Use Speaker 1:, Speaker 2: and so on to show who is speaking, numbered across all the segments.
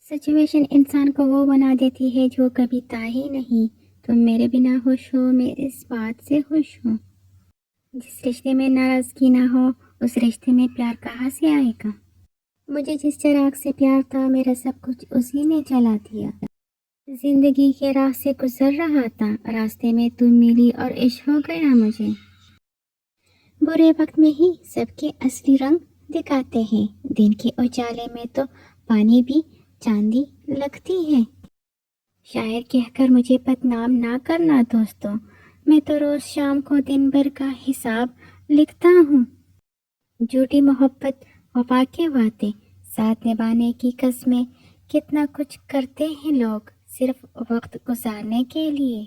Speaker 1: Situation انسان کو وہ بنا دیتی ہے جو کبھی تھا ہی نہیں۔ تم میرے بنا خوش ہو، میں اس بات سے خوش ہوں۔ جس رشتے میں ناراضگی نہ ہو اس رشتے میں پیار کہاں سے آئے گا؟ مجھے جس چراغ سے پیار تھا میرا سب کچھ اسی نے جلا دیا۔ زندگی کے راہ سے گزر رہا تھا، راستے میں تم ملی اور عشق ہو گیا مجھے۔ برے وقت میں ہی سب کے اصلی رنگ دکھاتے ہیں، دن کے اجالے میں تو پانی بھی چاندی لگتی ہے۔ شاعر کہہ کر مجھے بدنام نہ کرنا دوستو، میں تو روز شام کو دن بھر کا حساب لکھتا ہوں۔ جھوٹی محبت، وفا کے وعدے، ساتھ نبھانے کی قسمیں، کتنا کچھ کرتے ہیں لوگ صرف وقت گزارنے کے لیے۔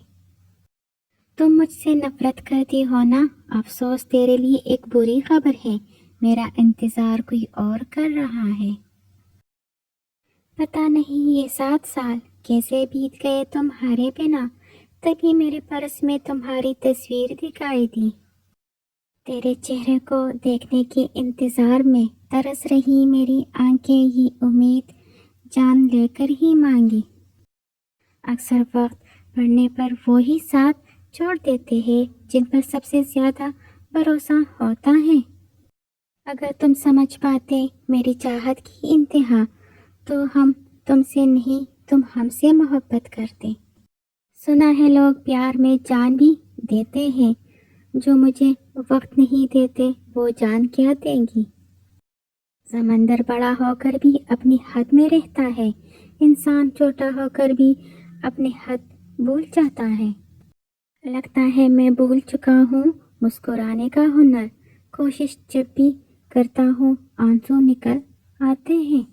Speaker 1: تم مجھ سے نفرت کرتی ہو نا، افسوس تیرے لیے ایک بری خبر ہے، میرا انتظار کوئی اور کر رہا ہے۔ پتہ نہیں یہ 7 سال کیسے بیت گئے تمہارے بنا، تبھی میرے پرس میں تمہاری تصویر دکھائی دی۔ تیرے چہرے کو دیکھنے کے انتظار میں ترس رہی میری آنکھیں، یہ امید جان لے کر ہی مانگی۔ اکثر وقت پڑنے پر وہی ساتھ چھوڑ دیتے ہیں جن پر سب سے زیادہ بھروسہ ہوتا ہے۔ اگر تم سمجھ پاتے میری چاہت کی انتہا تو ہم تم سے نہیں، تم ہم سے محبت کرتے۔ سنا ہے لوگ پیار میں جان بھی دیتے ہیں، جو مجھے وقت نہیں دیتے وہ جان کیا دیں گی؟ سمندر بڑا ہو کر بھی اپنی حد میں رہتا ہے، انسان چھوٹا ہو کر بھی اپنی حد بھول جاتا ہے۔ لگتا ہے میں بھول چکا ہوں مسکرانے کا ہنر، کوشش جب بھی کرتا ہوں آنسو نکل آتے ہیں۔